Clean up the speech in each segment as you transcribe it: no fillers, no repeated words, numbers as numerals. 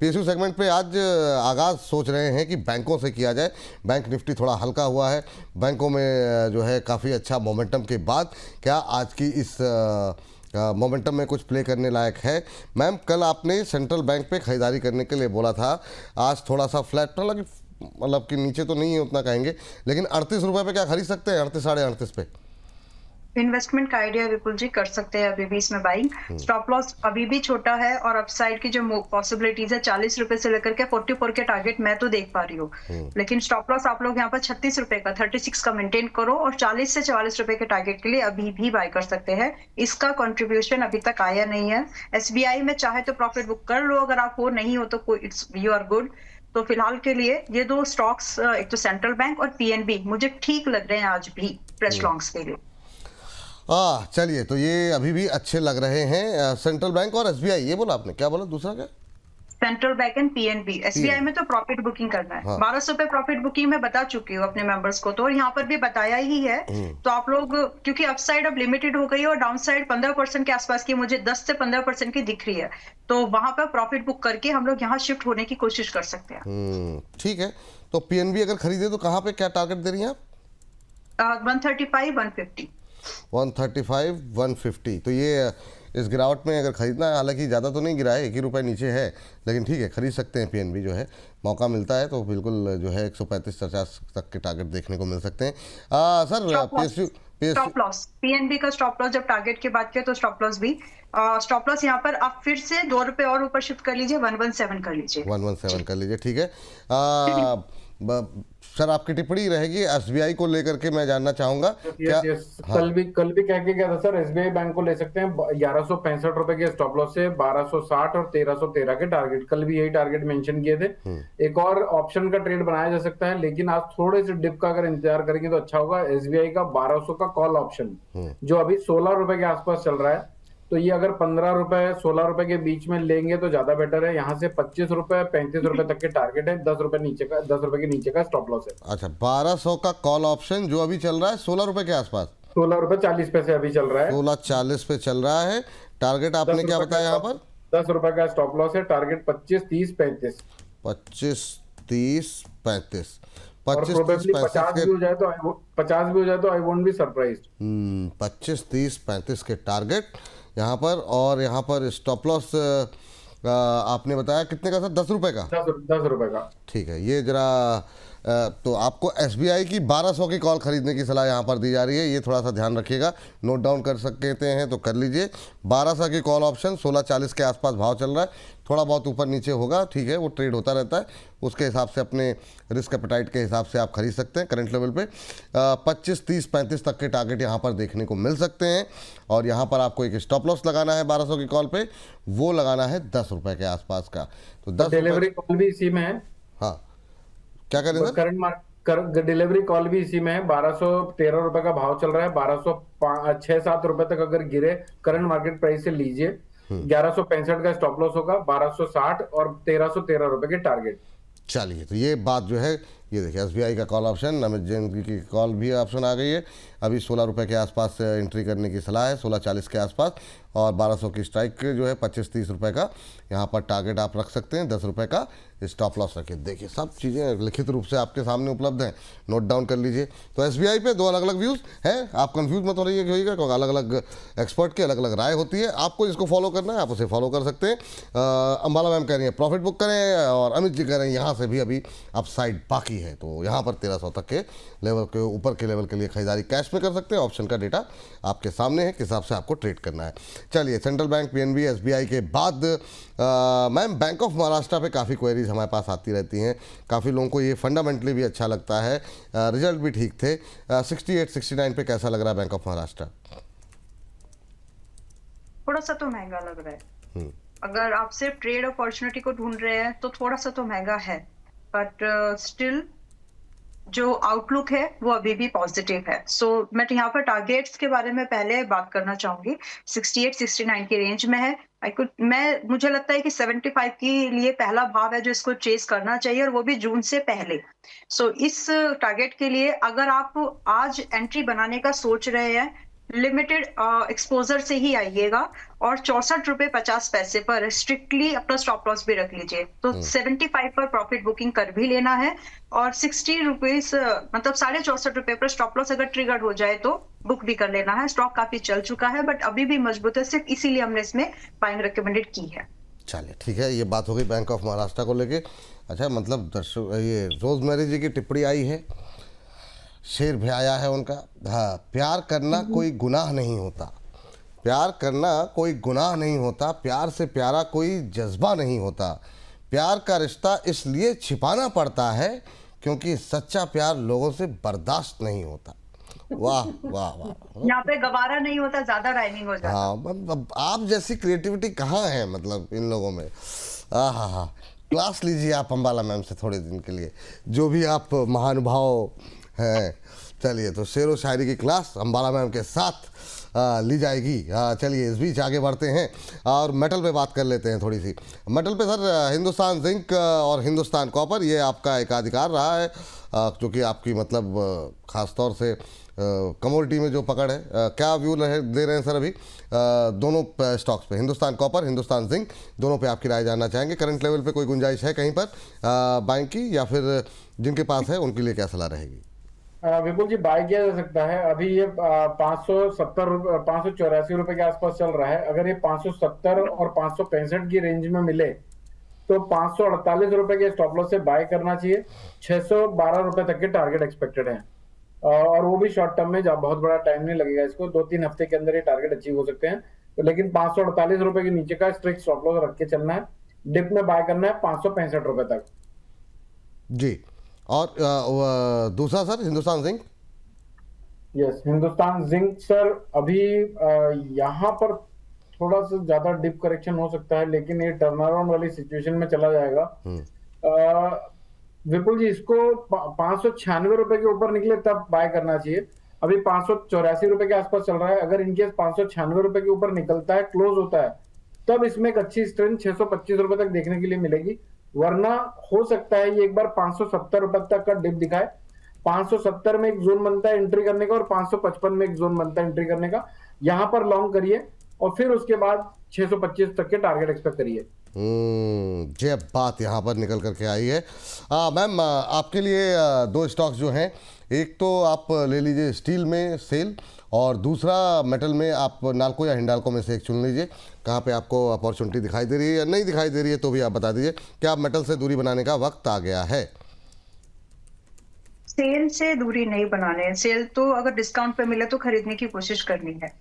PSU segment पे आज आगाज़ सोच रहे हैं कि बैंकों से किया जाए। बैंक निफ्टी थोड़ा हल्का हुआ है, बैंकों में जो है काफ़ी अच्छा मोमेंटम के बाद क्या आज की इस मोमेंटम में कुछ प्ले करने लायक है। मैम, कल आपने सेंट्रल बैंक पे खरीदारी करने के लिए बोला था, आज थोड़ा सा फ्लैट मतलब कि नीचे तो नहीं है उतना कहेंगे, लेकिन 38 रुपये पे क्या खरीद सकते हैं? 38 साढ़े 38 पे इन्वेस्टमेंट का आइडिया विपुल जी कर सकते हैं अभी भी इसमें बाइंग। स्टॉप लॉस अभी भी छोटा है और अपसाइड की जो पॉसिबिलिटीज है 40 रुपए से लेकर के 44 के टारगेट मैं तो देख पा रही हूँ, लेकिन स्टॉप लॉस आप लोग यहाँ पर 36 रुपए का 36 का मेंटेन करो और 40 से 44 रुपए के टारगेट के लिए अभी भी बाय कर सकते हैं। इसका कंट्रीब्यूशन अभी तक आया नहीं है। एसबीआई में चाहे तो प्रॉफिट बुक कर लो, अगर आप हो नहीं हो तो इट्स यू आर गुड। तो फिलहाल के लिए ये दो स्टॉक्स, एक तो सेंट्रल बैंक और पीएनबी, मुझे ठीक लग रहे हैं आज भी फ्रेश लॉन्ग्स के लिए। चलिए, तो ये अभी भी अच्छे लग रहे हैं। सेंट्रल बैंक और एसबीआई, ये बोला आपने, क्या बोला दूसरा क्या? Central bank and PNB. SBI में तो प्रॉफिट बुकिंग करना है। 1200 पे प्रॉफिट बुकिंग में बता चुकी हूँ अपने मेंबर्स को, तो और यहाँ पर भी बताया ही है। तो आप लोग, क्योंकि अपसाइड अब लिमिटेड हो गई है और डाउन साइड 15% के आसपास की, मुझे 10 से 15% की दिख रही है, तो वहां पर प्रॉफिट बुक करके हम लोग यहाँ शिफ्ट होने की कोशिश कर सकते हैं। ठीक है, तो पीएनबी अगर खरीदे तो कहाँ पे क्या टारगेट दे रही हैं आप? 135 150 135 150। तो ये इस गिरावट में अगर खरीदना है, हालांकि ज़्यादा तो नहीं गिरा है, 1 ही रुपये नीचे है, लेकिन ठीक है, खरीद सकते हैं। पीएनबी जो है, मौका मिलता है तो बिल्कुल जो है 135-50 तक के टारगेट देखने को मिल सकते हैं। सर, स्टॉप लॉस पीएनबी का स्टॉप लॉस जब टारगेट की बात किया तो स्टॉप लॉस भी, स्टॉप लॉस यहाँ पर आप फिर से 2 रुपए और ऊपर शिफ्ट कर लीजिए, 117 कर लीजिए। 117 कर लीजिए, ठीक है। सर, आपकी टिप्पणी रहेगी एसबीआई को लेकर के, मैं जानना चाहूंगा क्या? हाँ। कल भी कह के गया था सर, एसबीआई बैंक को ले सकते हैं 1165 रुपए के स्टॉप लॉस से 1260 और 1313 के टारगेट, कल भी यही टारगेट मेंशन किए थे। एक और ऑप्शन का ट्रेड बनाया जा सकता है, लेकिन आज थोड़े से डिप का अगर इंतजार करेंगे तो अच्छा होगा। एसबीआई का 1200 का कॉल ऑप्शन जो अभी 16 रुपए के आसपास चल रहा है, तो ये अगर 15 रुपए 16 रुपए के बीच में लेंगे तो ज्यादा बेटर है। यहाँ से 25 रुपए 35 रुपए तक के टारगेट है, 10 रुपए के नीचे का स्टॉप लॉस है। अच्छा, 1200 का कॉल ऑप्शन जो अभी चल रहा है 16 रुपए के आसपास, 16 रुपए 40 पैसे अभी चल रहा है, 16:40 पे चल रहा है। टारगेट आपने क्या बताया यहाँ पर? 10 रुपए का स्टॉप लॉस है, टारगेट 25 30 35 25 30 35 50 भी हो जाए तो 50 भी हो जाए तो आई वोंट बी सरप्राइज्ड। 25 30 35 के टारगेट यहाँ पर, और यहाँ पर स्टॉप लॉस आपने बताया कितने का था? 10 रुपए का। 10 रुपए का, ठीक है। ये जरा तो आपको एसबीआई की 1200 की कॉल खरीदने की सलाह यहाँ पर दी जा रही है, ये थोड़ा सा ध्यान रखिएगा, नोट डाउन कर सकते हैं तो कर लीजिए। 1200 की कॉल ऑप्शन 16:40 के आसपास भाव चल रहा है, थोड़ा बहुत ऊपर नीचे होगा, ठीक है, वो ट्रेड होता रहता है, उसके हिसाब से अपने रिस्क एपेटाइट के हिसाब से आप खरीद सकते हैं। करंट लेवल पे 25 30 35 तक के टारगेट यहाँ पर देखने को मिल सकते हैं, और यहाँ पर आपको एक स्टॉप लॉस लगाना है 1200 की कॉल पे, वो लगाना है 10 रुपये के आसपास का। तो 10 डिलीवरी कॉल भी इसी में है। हाँ, क्या करें सर? करंट डिलीवरी कॉल भी इसी में है। 1213 रुपए का भाव चल रहा है, 1206-7 रुपए तक अगर गिरे करंट मार्केट प्राइस से लीजिए। 1165 का स्टॉप लॉस होगा, 1260 और 1313 रुपए के टारगेट। चलिए, तो ये बात जो है, ये देखिए एसबीआई का कॉल ऑप्शन, अमित जैन की कॉल भी ऑप्शन आ गई है। अभी 16 रुपये के आसपास एंट्री करने की सलाह है, 16:40 के आसपास, और 1200 की स्ट्राइक जो है 25 30 रुपये का यहाँ पर टारगेट आप रख सकते हैं, 10 रुपये का स्टॉप लॉस रखिए। देखिए, सब चीज़ें लिखित रूप से आपके सामने उपलब्ध हैं, नोट डाउन कर लीजिए। तो एसबीआई पे 2 अलग अलग व्यूज़ हैं, आप कंफ्यूज मत हो रही है होइएगा, क्योंकि अलग अलग एक्सपर्ट की अलग अलग राय होती है। आपको जिसको फॉलो करना है आप उसे फॉलो कर सकते हैं। अंबाला मैम कह रही हैं प्रॉफिट बुक करें, और अमित जी कह रहे हैं यहाँ से भी अभी अपसाइड बाकी है, तो यहाँ पर 1300 तक के लेवल के ऊपर के लेवल के लिए खरीदारी कैश में कर सकते हैं। ऑप्शन का डेटा आपके सामने है, किस हिसाब से आपको ट्रेड करना है। चलिए, सेंट्रल बैंक पीएनबी एसबीआई के बाद मैम बैंक ऑफ महाराष्ट्र पे काफ़ी क्वेरीज हमारे पास आती रहती हैं, काफ़ी लोगों को ये फंडामेंटली भी अच्छा लगता है, रिजल्ट भी ठीक थे। 68-69 पे कैसा लग रहा है बैंक ऑफ महाराष्ट्र? थोड़ा सा तो महंगा लग रहा है। अगर आप सिर्फ ट्रेड अपॉर्चुनिटी को ढूंढ रहे हैं तो थोड़ा सा तो महंगा है, बट स्टिल जो आउटलुक है वो अभी भी पॉजिटिव है। सो मैं यहाँ पर टारगेट्स के बारे में पहले बात करना चाहूंगी। 68-69 की रेंज में है। मुझे लगता है कि 75 के लिए पहला भाव है जो इसको चेस करना चाहिए, और वो भी जून से पहले। सो इस टारगेट के लिए अगर आप आज एंट्री बनाने का सोच रहे हैं लिमिटेड एक्सपोजर से ही आइएगा और 64 रुपए 50 पैसे पर स्ट्रिक्टली अपना स्टॉप लॉस भी रख लीजिए। तो 75 पर प्रॉफिट बुकिंग कर भी लेना है और 60 रुपीज मतलब 64.5 रुपए पर स्टॉप लॉस अगर ट्रिगर्ड हो जाए तो बुक भी कर लेना है। स्टॉक काफी चल चुका है बट अभी भी मजबूत है, सिर्फ इसीलिए हमने इसमें बाइंग रिकमेंडेड की है। चलिए ठीक है, ये बात हो गई बैंक ऑफ महाराष्ट्र को लेके। अच्छा, मतलब दर्शक ये रोजमेरी जी की टिप्पणी आई है, शेर भी आया है उनका। हाँ, प्यार करना कोई गुनाह नहीं होता, प्यार करना कोई गुनाह नहीं होता, प्यार से प्यारा कोई जज्बा नहीं होता, प्यार का रिश्ता इसलिए छिपाना पड़ता है क्योंकि सच्चा प्यार लोगों से बर्दाश्त नहीं होता। वाह वाह वाह, यहाँ पे गवारा नहीं होता, ज्यादा राइमिंग हो जाता। हाँ, अब आप जैसी क्रिएटिविटी कहाँ है मतलब इन लोगों में। हाँ हाँ, क्लास लीजिए आप अम्बाला मैम से थोड़े दिन के लिए, जो भी आप महानुभाव हैं। चलिए, तो शेर व शायरी की क्लास अम्बाला मैम के साथ ली जाएगी। चलिए इस बीच आगे बढ़ते हैं और मेटल पे बात कर लेते हैं थोड़ी सी। मेटल पे सर, हिंदुस्तान जिंक और हिंदुस्तान कॉपर, ये आपका एकाधिकार रहा है, जो कि आपकी मतलब ख़ास तौर से कमोडिटी में जो पकड़ है। क्या व्यू दे रहे हैं सर अभी दोनों स्टॉक्स पे, हिंदुस्तान कॉपर, हिंदुस्तान जिंक, दोनों पे आपकी राय जानना चाहेंगे। करंट लेवल पे कोई गुंजाइश है कहीं पर बाइंग की, या फिर जिनके पास है उनके लिए क्या सलाह रहेगी? विपुल जी, बाय किया जा सकता है। अभी ये 584 रुपए के आसपास चल रहा है। अगर ये 570 और 565 की रेंज में मिले तो 548 रुपए के स्टॉप लॉस से बाय करना चाहिए। 612 रुपए तक के टारगेट एक्सपेक्टेड है और वो भी शॉर्ट टर्म में, जब बहुत बड़ा टाइम नहीं लगेगा इसको, 2-3 हफ्ते के अंदर ये टारगेट अचीव हो सकते हैं। तो लेकिन 548 रुपए के नीचे का स्ट्रिक्ट स्टॉप लॉस रख के चलना है। डिप में बाय करना है 565 रुपए तक जी। और दूसरा sir, Hindustan zinc. Yes, Hindustan zinc sir, अभी यहाँ पर थोड़ा सा ज्यादा डिप करेक्शन हो सकता है, लेकिन ये टर्न अराउंड वाली सिचुएशन में चला जाएगा। विपुल जी, इसको 596 रुपए के ऊपर निकले तब बाय करना चाहिए। अभी 584 रुपए के आसपास चल रहा है। अगर इनकेस 596 रुपए के ऊपर निकलता है, क्लोज होता है, तब इसमें एक अच्छी स्ट्रेंथ 625 रुपए तक देखने के लिए मिलेगी। वरना हो सकता है ये एक बार 570 रुपए तक का डिप दिखाए। 570 में एक जोन बनता है एंट्री करने का और 555 में एक जोन बनता है एंट्री करने का। यहां पर लॉन्ग करिए और फिर उसके बाद 625 तक के टारगेट एक्सपेक्ट करिए। ये बात यहाँ पर निकल करके आई है। मैम, आपके लिए दो स्टॉक्स जो हैं, एक तो आप ले लीजिए स्टील में सेल, और दूसरा मेटल में आप नाल्को या हिंडाल्को में से एक चुन लीजिए। कहाँ पे आपको अपॉर्चुनिटी दिखाई दे रही है या नहीं दिखाई दे रही है तो भी आप बता दीजिए। क्या आप मेटल से दूरी बनाने का वक्त आ गया है? सेल से दूरी नहीं बनाने है। सेल तो अगर डिस्काउंट पे मिले तो खरीदने की कोशिश करनी है।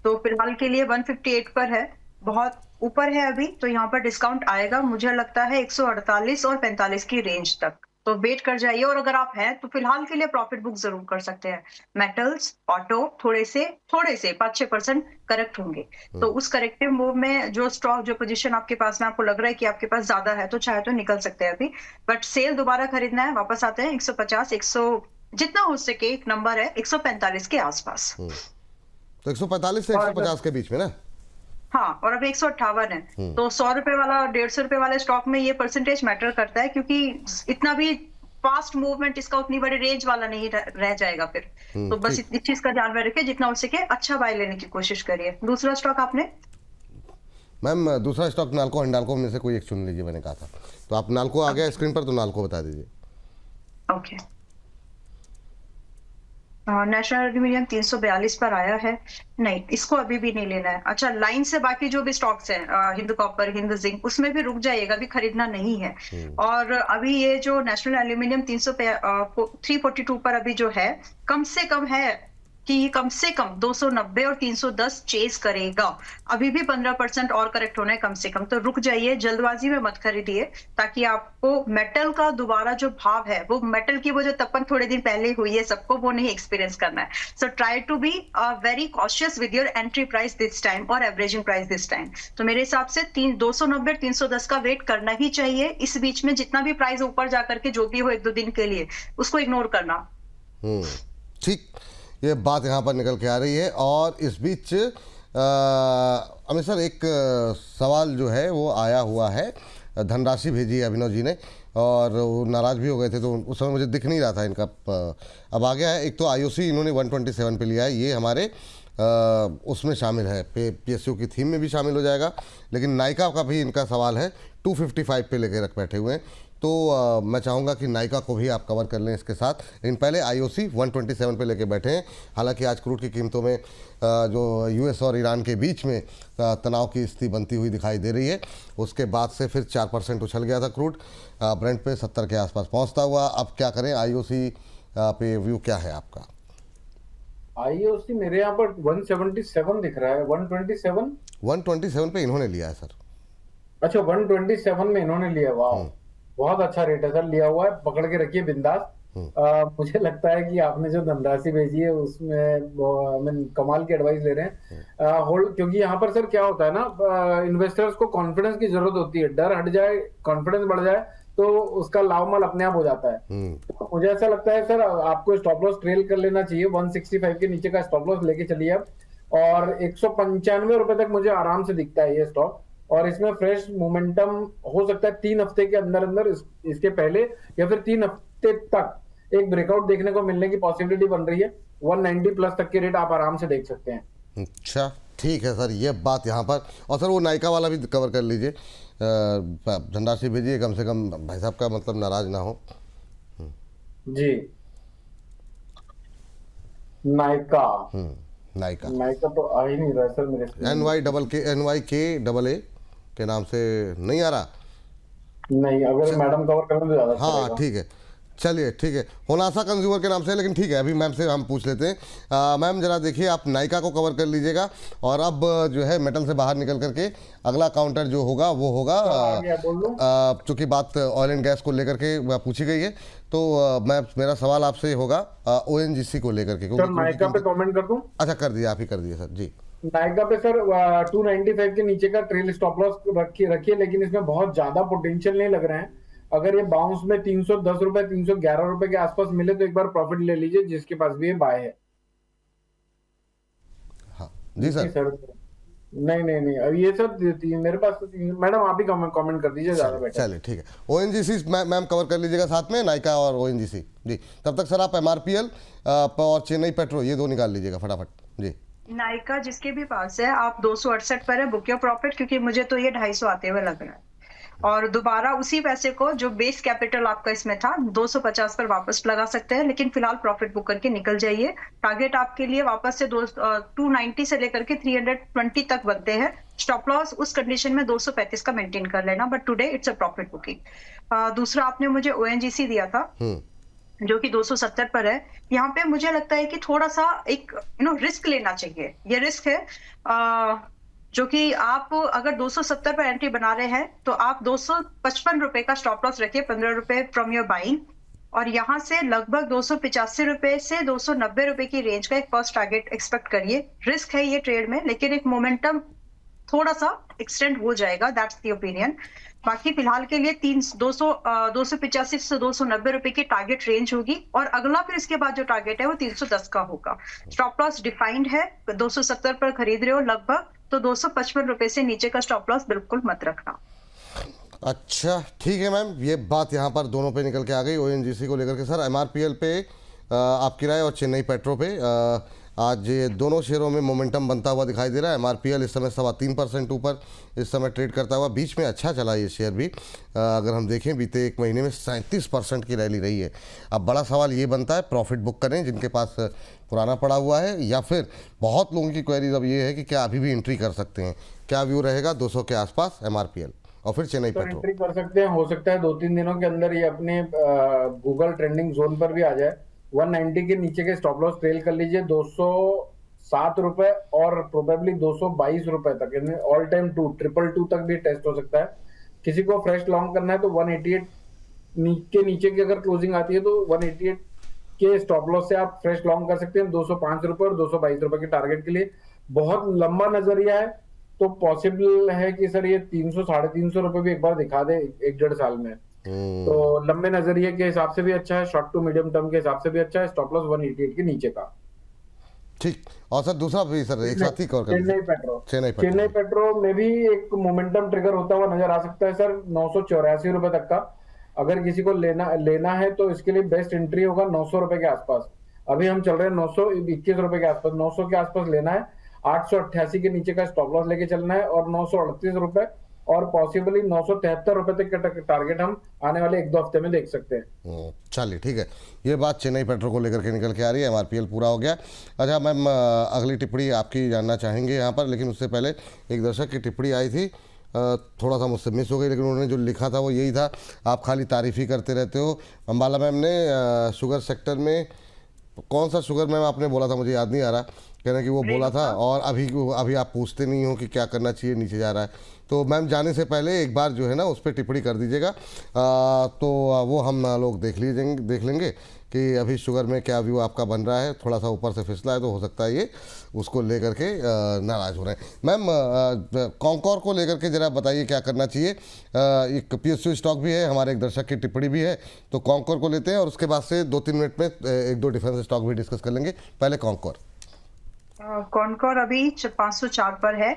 तो फिलहाल के लिए 158 पर है, बहुत ऊपर है अभी, तो यहाँ पर डिस्काउंट आएगा मुझे लगता है 148 और 45 की रेंज तक, तो वेट कर जाइए। और अगर आप हैं तो फिलहाल के लिए प्रॉफिट बुक जरूर कर सकते हैं। मेटल्स, ऑटो थोड़े से 5-6% करेक्ट होंगे, तो उस करेक्टिव मूव में जो स्टॉक, जो पोजीशन आपके पास में आपको लग रहा है कि आपके पास ज्यादा है, तो चाहे तो निकल सकते हैं अभी। बट सेल दोबारा खरीदना है, वापस आते हैं 150, 100 जितना हो सके, एक नंबर है 145 के आसपास। तो 145 से 150 के बीच में ना। हाँ, और अभी 158 है, तो 100 रुपए वाला, 150 रुपए वाले स्टॉक में ये परसेंटेज मैटर करता है, क्योंकि इतना भी फास्ट मूवमेंट इसका उतनी बड़ी रेंज वाला नहीं रह जाएगा फिर। तो बस इतनी चीज का ध्यान में रखिए, जितना हो सके अच्छा बाय लेने की कोशिश करिए। दूसरा स्टॉक आपने? मैम, दूसरा स्टॉक नाल्को हिंडाल्को में से कोई एक चुन लीजिए, मैंने कहा था। तो आप नाल्को आ गया स्क्रीन पर, तो नाल्को बता दीजिए। ओके, नेशनल एल्यूमिनियम 342 पर आया है। नहीं, इसको अभी भी नहीं लेना है। अच्छा, लाइन से बाकी जो भी स्टॉक्स हैं, हिंद कॉपर, हिंद जिंक, उसमें भी रुक जाइएगा, अभी खरीदना नहीं है। और अभी ये जो नेशनल एल्यूमिनियम 342 पर अभी जो है, कम से कम है कि कम से कम 290 और 310 चेज करेगा। अभी भी 15% और करेक्ट होना है कम से कम, तो रुक जाइए, जल्दबाजी में मत खरीदिए, ताकि आपको मेटल का दोबारा जो भाव है, वो मेटल की वो जो तपन थोड़े दिन पहले हुई है सबको, वो नहीं एक्सपीरियंस करना है। So try to be very cautious with your entry price this time और एवरेजिंग प्राइस दिस टाइम। तो मेरे हिसाब से 290 310 का वेट करना ही चाहिए। इस बीच में जितना भी प्राइस ऊपर जाकर के जो भी हो 1-2 दिन के लिए, उसको इग्नोर करना। ठीक, ये बात यहाँ पर निकल के आ रही है। और इस बीच अमित सर, एक सवाल जो है वो आया हुआ है, धनराशि भेजी है अभिनव जी ने, और वो नाराज़ भी हो गए थे, तो उस समय मुझे दिख नहीं रहा था इनका। अब आ गया है। एक तो आईओसी इन्होंने 127 पे लिया है, ये हमारे उसमें शामिल है, PSU की थीम में भी शामिल हो जाएगा। लेकिन नायका का भी इनका सवाल है, 255 पे लेके रख बैठे हुए हैं। तो मैं चाहूँगा कि नायका को भी आप कवर कर लें इसके साथ। लेकिन पहले IOC 127 पे लेके बैठे हैं। हालांकि आज क्रूड की कीमतों में जो US और ईरान के बीच में तनाव की स्थिति बनती हुई दिखाई दे रही है, उसके बाद से फिर 4% उछल गया था क्रूड, ब्रेंट पे 70 के आसपास पहुंचता हुआ। अब क्या करें, IOC पे व्यू क्या है आपका? IOC मेरे यहाँ पर 177 दिख रहा है। 127 पे इन्होंने लिया है सर। अच्छा, 127 में इन्होंने लिया। वाह, बहुत अच्छा रेट है सर, लिया हुआ है, पकड़ के रखिए बिंदास। मुझे लगता है कि आपने जो धनराशि भेजी है उसमें कमाल की एडवाइस ले रहे हैं। होल्ड, क्योंकि यहाँ पर सर क्या होता है ना, इन्वेस्टर्स को कॉन्फिडेंस की जरूरत होती है। डर हट जाए, कॉन्फिडेंस बढ़ जाए तो उसका लाभ माल अपने आप हो जाता है। तो मुझे ऐसा लगता है सर, आपको स्टॉप लॉस ट्रेल कर लेना चाहिए। 165 के नीचे का स्टॉप लॉस लेके चलिए अब, और 195 रुपए तक मुझे आराम से दिखता है ये स्टॉक। और इसमें फ्रेश मोमेंटम हो सकता है 3 हफ्ते के अंदर अंदर, इसके पहले या फिर 3 हफ्ते तक एक ब्रेकआउट देखने को मिलने की पॉसिबिलिटी बन रही है। 190 प्लस तक के रेट आप आराम से देख सकते हैं। अच्छा, ठीक है सर, ये बात यहाँ पर। और सर वो नायका वाला भी कवर कर लीजिए, धनराशि भेजिए कम से कम, भाई साहब का मतलब नाराज ना हो। जी, नायका नायका तो आ ही नहीं रहा है सर मेरे NYKAA के नाम से नहीं आ रहा। नहीं, अगर मैडम कवर करें तो ज्यादा हाँ ठीक है, चलिए ठीक है, होनासा कंज्यूमर के नाम से है, लेकिन ठीक है अभी मैम से हम पूछ लेते हैं। मैम जरा देखिए, आप नायका को कवर कर लीजिएगा, और अब जो है मेटल से बाहर निकल करके अगला काउंटर जो होगा वो होगा, चूँकि बात ऑयल एंड गैस को लेकर के पूछी गई है, तो मेरा सवाल आपसे होगा ONGC को लेकर के। नायका पे कमेंट कर दूं? अच्छा कर दिया, आप ही कर दिए सर जी। नायका पे सर 295 के नीचे का ट्रेल स्टॉप लॉस रखिए, लेकिन इसमें बहुत ज्यादा पोटेंशियल नहीं लग रहे हैं। अगर ये बाउंस में 310 रुपए 311 रुपए के आसपास मिले तो एक बार प्रॉफिट ले लीजिए, जिसके पास भी ये बाय है। हाँ जी सर। नहीं, अब ये सब मेरे पास तो मैडम आप ही कमेंट कर दीजिए, ज्यादा बेटर। चलिए ठीक है, ONGC मैम कवर कर लीजिएगा साथ में, नायका और ONGC जी। तब तक सर आप MRPL और चेन्नई पेट्रो ये 2 निकाल लीजिएगा फटाफट जी। नायका जिसके भी पास है, आप 268 पर है, बुक योर प्रॉफिट, क्योंकि मुझे तो ये 250 आते हुए लग रहा है। और दोबारा उसी पैसे को जो बेस कैपिटल आपका इसमें था 250 पर वापस लगा सकते हैं, लेकिन फिलहाल प्रॉफिट बुक करके निकल जाइए। टारगेट आपके लिए वापस से 290 से लेकर के 320 तक बनते हैं। स्टॉप लॉस उस कंडीशन में 235 का मेंटेन कर लेना, but today it's a profit booking. दूसरा आपने मुझे ONGC दिया था जो कि 270 पर है। यहाँ पे मुझे लगता है कि थोड़ा सा एक रिस्क लेना चाहिए। ये रिस्क है जो कि आप अगर 270 पर एंट्री बना रहे हैं तो आप 255 रुपए का स्टॉप लॉस रखिए, 15 रुपए फ्रॉम योर बाइंग, और यहाँ से लगभग 285 रुपए से 290 रुपए की रेंज का एक फर्स्ट टारगेट एक्सपेक्ट करिए। रिस्क है ये ट्रेड में, लेकिन एक मोमेंटम थोड़ा सा एक्सटेंड हो जाएगा, दैट्स द ओपिनियन। बाकी फिलहाल के लिए 285 से 290 रुपए की टारगेट रेंज होगी, और अगला फिर इसके बाद जो टारगेट है वो 310 का होगा। स्टॉप लॉस डिफाइंड है, 270 पर खरीद रहे हो लगभग, तो 255 रुपए से नीचे का स्टॉप लॉस बिल्कुल मत रखना। अच्छा ठीक है मैम, ये बात यहाँ पर दोनों पे निकल के आ गई। ONGC को लेकर के सर, MRPL पे आपकी राय, और चेन्नई पेट्रो पे आज ये दोनों शेयरों में मोमेंटम बनता हुआ दिखाई दे रहा है। MRPL इस समय 3.25% ऊपर इस समय ट्रेड करता हुआ, बीच में अच्छा चला ये शेयर भी। अगर हम देखें बीते 1 महीने में 37% की रैली रही है। अब बड़ा सवाल ये बनता है, प्रॉफिट बुक करें जिनके पास पुराना पड़ा हुआ है, या फिर बहुत लोगों की क्वेरीज अब ये है कि क्या अभी भी एंट्री कर सकते हैं? क्या व्यू रहेगा 200 के आसपास MRPL और फिर चेन्नई पेट्रो? एंट्री कर सकते हैं, हो सकता है 2-3 दिनों के अंदर ये अपने गूगल ट्रेंडिंग जोन पर भी आ जाए। 190 के नीचे के स्टॉप लॉस ट्रेल कर लीजिए 207 रुपए और प्रोबेबली 222 रुपए तक, यानी ऑल टाइम 222 तक भी टेस्ट हो सकता है। किसी को फ्रेश लॉन्ग करना है तो 188 के नीचे की अगर क्लोजिंग आती है तो 188 के स्टॉप लॉस से आप फ्रेश लॉन्ग कर सकते हैं 205 रुपए और 222 रुपए के टारगेट के लिए। बहुत लंबा नजरिया है तो पॉसिबल है कि सर ये 300-350 रुपए भी एक बार दिखा दे 1-1.5 साल में। तो लंबे नजरिए के हिसाब से भी अच्छा है, शॉर्ट टू मीडियम टर्म के हिसाब से भी अच्छा है। स्टॉप लॉस 188 के नीचे का। ठीक, और सर दूसरा भी सर एक साथ ही कवर कर चेन्नई पेट्रो में भी एक मोमेंटम ट्रिगर होता हुआ नजर आ सकता है सर 984 रुपए तक का। अगर किसी को लेना है तो इसके लिए बेस्ट एंट्री होगा 900 रुपए के आसपास। अभी हम चल रहे हैं 921 रुपए के आसपास, 900 के आसपास लेना है, 888 के नीचे का स्टॉप लॉस लेके चलना है और 938 रुपए और पॉसिबली 973 रुपए तक का टारगेट हम आने वाले 1-2 हफ्ते में देख सकते हैं। चलिए ठीक है, ये बात चेन्नई पेट्रो को लेकर के निकल के आ रही है। एमआरपीएल पूरा हो गया। अच्छा मैम, अगली टिप्पणी आपकी जानना चाहेंगे यहाँ पर, लेकिन उससे पहले एक दर्शक की टिप्पणी आई थी, थोड़ा सा मुझसे मिस हो गई, लेकिन उन्होंने जो लिखा था वो यही था, आप खाली तारीफ ही करते रहते हो। अम्बाला मैम ने शुगर सेक्टर में कौन सा शुगर मैम आपने बोला था, मुझे याद नहीं आ रहा, कह रहे कि वो बोला था, और अभी आप पूछते नहीं हो कि क्या करना चाहिए, नीचे जा रहा है। तो मैम जाने से पहले एक बार जो है ना उस पर टिप्पणी कर दीजिएगा, तो वो हम लोग देख लेंगे कि अभी शुगर में क्या व्यू आपका बन रहा है। थोड़ा सा ऊपर से फिसला है तो हो सकता है ये उसको लेकर के नाराज़ हो रहे हैं। मैम कॉन्कोर को लेकर के ज़रा बताइए क्या करना चाहिए। एक पीएसयू स्टॉक भी है, हमारे एक दर्शक की टिप्पणी भी है, तो कॉन्कोर को लेते हैं और उसके बाद से 2-3 मिनट में 1-2 डिफेंस स्टॉक भी डिस्कस कर लेंगे। पहले कॉन्कोर। कॉनकोर अभी 504 पर है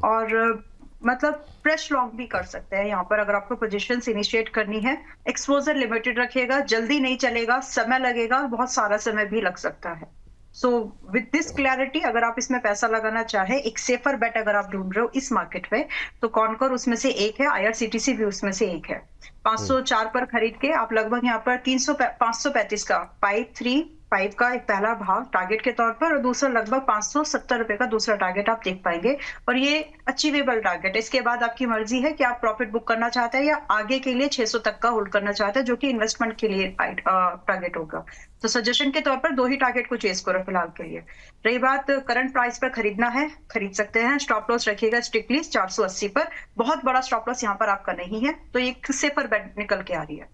और मतलब फ्रेश लॉन्ग भी कर सकते हैं यहाँ पर। अगर आपको पोजीशंस इनिशिएट करनी है, एक्सपोजर लिमिटेड रखिएगा, जल्दी नहीं चलेगा, समय लगेगा, बहुत सारा समय भी लग सकता है। सो विद दिस क्लैरिटी, अगर आप इसमें पैसा लगाना चाहे, एक सेफर बेट अगर आप ढूंढ रहे हो इस मार्केट में, तो कॉनकोर उसमें से एक है, आईआरसीटीसी भी उसमें से एक है। 504 पर खरीद के आप लगभग यहाँ पर 535 का 535 का एक पहला भाव टारगेट के तौर पर, और दूसरा लगभग 570 रुपए का दूसरा टारगेट आप देख पाएंगे, और ये अचीवेबल टारगेट है। इसके बाद आपकी मर्जी है कि आप प्रॉफिट बुक करना चाहते हैं या आगे के लिए 600 तक का होल्ड करना चाहते हैं, जो कि इन्वेस्टमेंट के लिए टारगेट होगा। तो सजेशन के तौर पर 2 ही टारगेट को चेस करो फिलहाल के लिए। रही बात करंट प्राइस पर खरीदना है, खरीद सकते हैं। स्टॉप लॉस रखिएगा स्ट्रिक्टली 480 पर, बहुत बड़ा स्टॉप लॉस यहाँ पर आपका नहीं है, तो एक सेफर बेट निकल के आ रही है।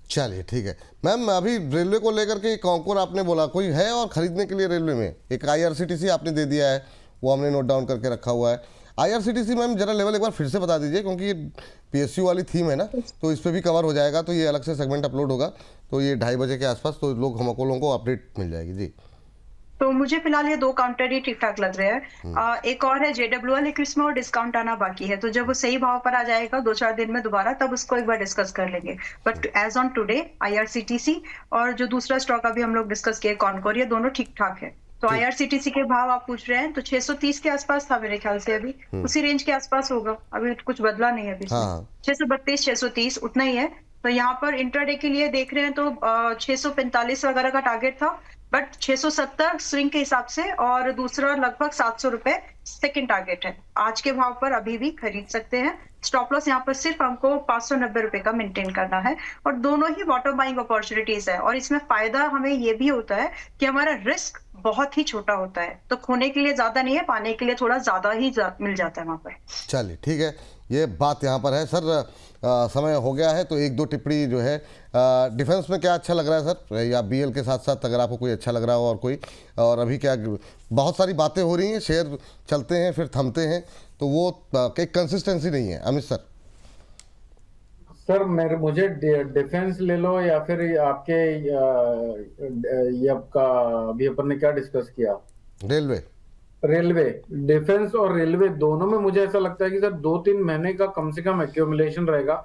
चलिए ठीक है मैम, अभी रेलवे को लेकर के कॉन्कोर आपने बोला, कोई है और खरीदने के लिए रेलवे में? एक आईआरसीटीसी आपने दे दिया है, वो हमने नोट डाउन करके रखा हुआ है। आईआरसीटीसी मैम जरा लेवल एक बार फिर से बता दीजिए, क्योंकि ये पीएसयू वाली थीम है ना, तो इस पर भी कवर हो जाएगा, तो ये अलग से सेगमेंट अपलोड होगा, तो ये 2:30 बजे के आसपास तो हमको लोगों को अपडेट मिल जाएगी जी। तो मुझे फिलहाल ये 2 काउंटर ही ठीक ठाक लग रहे हैं। एक और है JWL, एक इसमें और डिस्काउंट आना बाकी है, तो जब वो सही भाव पर आ जाएगा 2-4 दिन में दोबारा, तब उसको एक बार डिस्कस कर लेंगे। But as on today IRCTC और जो दूसरा स्टॉक अभी हम लोग डिस्कस किए कॉनकोर, ये दोनों ठीक ठाक है। तो IRCTC के भाव आप पूछ रहे हैं तो 630 के आसपास था मेरे ख्याल से, अभी उसी रेंज के आसपास होगा, अभी कुछ बदला नहीं है अभी। 632 630 उतना ही है। तो यहाँ पर इंट्राडे के लिए देख रहे हैं तो 645 वगैरह का टारगेट था, बट 670 स्विंग के हिसाब से, और दूसरा लगभग 700 रुपए सेकेंड टारगेट है। आज के भाव पर अभी भी खरीद सकते हैं। स्टॉप लॉस यहाँ पर सिर्फ हमको 590 रुपए का मेंटेन करना है, और दोनों ही बॉटम बाइंग अपॉर्चुनिटीज है। और इसमें फायदा हमें ये भी होता है कि हमारा रिस्क बहुत ही छोटा होता है, तो खोने के लिए ज्यादा नहीं है, पाने के लिए थोड़ा ज्यादा ही मिल जाता है वहां पर। चलिए ठीक है, ये बात यहाँ पर है सर। समय हो गया है, तो 1-2 टिप्पणी जो है डिफेंस में क्या अच्छा लग रहा है सर, या BL के साथ साथ अगर आपको कोई अच्छा लग रहा हो और कोई, और अभी क्या बहुत सारी बातें हो रही हैं, शेयर चलते हैं फिर थमते हैं, तो वो एक कंसिस्टेंसी नहीं है। अमित सर। सर मुझे डिफेंस ले लो या फिर आपके ये आपका अभी अपन ने क्या डिस्कस किया, रेलवे। डिफेंस और रेलवे दोनों में मुझे ऐसा लगता है कि सर 2-3 महीने का कम से कम एक्यूमुलेशन रहेगा।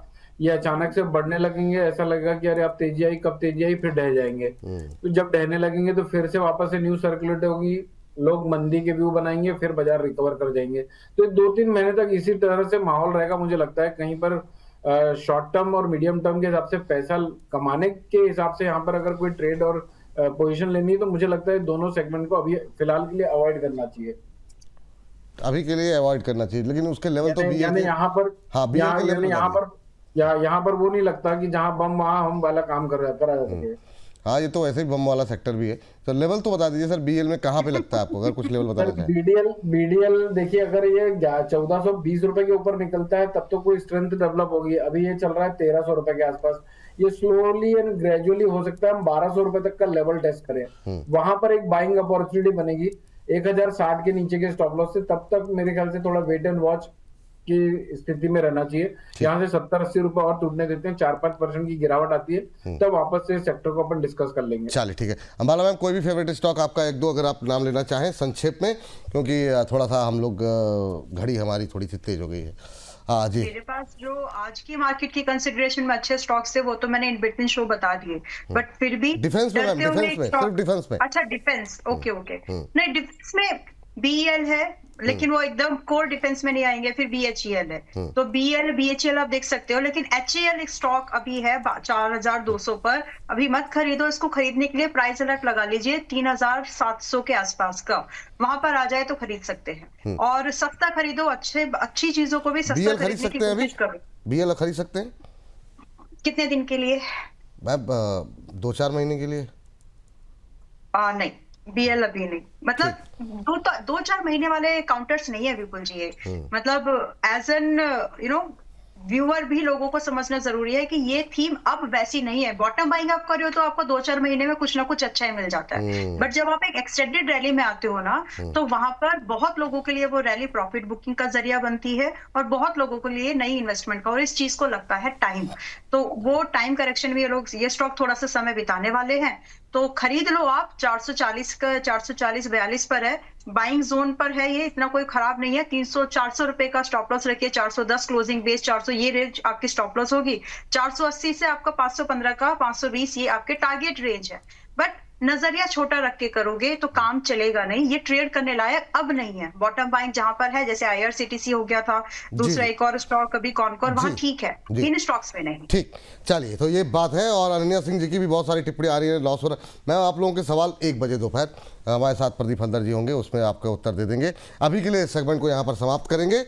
ये अचानक से बढ़ने लगेंगे, ऐसा लगेगा कि अरे अब तेजी आई, कब तेजी आई, फिर ढह जाएंगे। तो जब ढहने लगेंगे तो फिर से वापस से न्यूज सर्कुलेट होगी, लोग मंदी के व्यू बनाएंगे, फिर बाजार रिकवर कर जाएंगे। तो 2-3 महीने तक इसी तरह से माहौल रहेगा। मुझे लगता है कहीं पर शॉर्ट टर्म और मीडियम टर्म के हिसाब से पैसा कमाने के हिसाब से यहाँ पर अगर कोई ट्रेड और पोजीशन लेनी है, तो मुझे लगता है दोनों सेगमेंट को अभी फिलहाल के लिए अवॉइड करना चाहिए। अभी के लिए अवॉइड करना चाहिए, लेकिन उसके लेवल तो भी यानी यहाँ पर यहाँ पर वो नहीं लगता कि जहाँ बम वहाँ हम वाला काम करा जा सके। हाँ, ये तो वैसे ही बम वाला सेक्टर भी है। तो लेवल तो बता दीजिए सर, BL में कहाँ पे लगता है आपको, अगर कुछ लेवल बताना चाहें। BDL देखिए, अगर ये 1420 रुपए के ऊपर निकलता है तब तो कोई स्ट्रेंथ डेवलप होगी। अभी ये चल रहा है 1300 रुपए के आसपास। ये स्लोली एंड ग्रेजुअली हो सकता है हम 1200 रुपए तक का लेवल टेस्ट करें, वहां पर एक बाइंग अपॉर्चुनिटी बनेगी 1060 के नीचे के स्टॉप लॉस से। तब तक मेरे ख्याल से थोड़ा वेट एंड वॉच की स्थिति में रहना चाहिए। यहाँ से 70-80 रुपए और टूटने देते हैं, 4-5% की गिरावट आती है, तब वापस से सेक्टर को अपन डिस्कस कर लेंगे। चलिए ठीक है। अंबाला मैम, कोई भी फेवरेट स्टॉक आपका 1-2 अगर आप नाम लेना चाहें संक्षेप में, क्योंकि थोड़ा सा हम लोग घड़ी हमारी थोड़ी सी तेज हो गई है। हाँ जी, मेरे पास जो आज की मार्केट की कंसिडरेशन में अच्छे स्टॉक्स थे वो तो मैंने इन बिटवीन शो बता दिए, बट फिर भी डिफेंस में मैम, डरते हुए डिफेंस एक में, स्टॉक। सिर्फ डिफेंस में। अच्छा, डिफेंस, ओके ओके। हम्म। नहीं, डिफेंस में बीईएल है, लेकिन वो एकदम कोर डिफेंस में नहीं आएंगे। फिर बीएचईएल है, तो बीएल बीएचईएल आप देख सकते हो, लेकिन एचईएल एक स्टॉक अभी है 4200 पर। अभी मत खरीदो इसको। खरीदने के लिए प्राइस अलर्ट लगा लीजिए 3700 के आसपास का, वहां पर आ जाए तो खरीद सकते हैं। और सस्ता खरीदो, अच्छी चीजों को भी सस्ता बीएल खरीद खरीदने की सकते हैं अभी? कोशिश करो। बीएल खरीद सकते हैं कितने दिन के लिए? मैम? 2-4 महीने के लिए। नहीं, बीएल अभी नहीं। मतलब 2-4 महीने वाले काउंटर्स नहीं है विपुल जी ये। मतलब एज एन व्यूअर भी लोगों को समझना जरूरी है कि ये थीम अब वैसी नहीं है। बॉटम बाइंग आप कर रहे हो तो आपको 2-4 महीने में कुछ ना कुछ अच्छा ही मिल जाता है, बट जब आप एक एक्सटेंडेड रैली में आते हो ना, तो वहां पर बहुत लोगों के लिए वो रैली प्रॉफिट बुकिंग का जरिया बनती है, और बहुत लोगों के लिए नई इन्वेस्टमेंट का। और इस चीज को लगता है टाइम, तो वो टाइम करेक्शन में ये स्टॉक थोड़ा सा समय बिताने वाले हैं। तो खरीद लो आप। 440-42 पर है, बाइंग जोन पर है ये, इतना कोई खराब नहीं है। 300-400 रुपए का स्टॉप लॉस रखिए। 410 क्लोजिंग बेस 400 ये रेंज आपकी स्टॉप लॉस होगी। 480 से आपका 515 का 520 ये आपके टारगेट रेंज है। बट नजरिया छोटा रख के करोगे तो काम चलेगा नहीं। ये ट्रेड करने लायक अब नहीं है। बॉटम बाइंग जहां पर है, जैसे आईआरसीटीसी हो गया था, दूसरा जी। एक और स्टॉक अभी कॉनकोर, वहां जी। ठीक है, जी। इन स्टॉक्स में नहीं। ठीक, चलिए, तो ये बात है। और अनन्या सिंह जी की भी बहुत सारी टिप्पणी आ रही है, लॉस हो रहा है। मैं आप लोगों के सवाल 1 बजे दोपहर हमारे साथ प्रदीप हल्दर जी होंगे, उसमें आपका उत्तर दे देंगे। अभी के लिए इस सेगमेंट को यहाँ पर समाप्त करेंगे।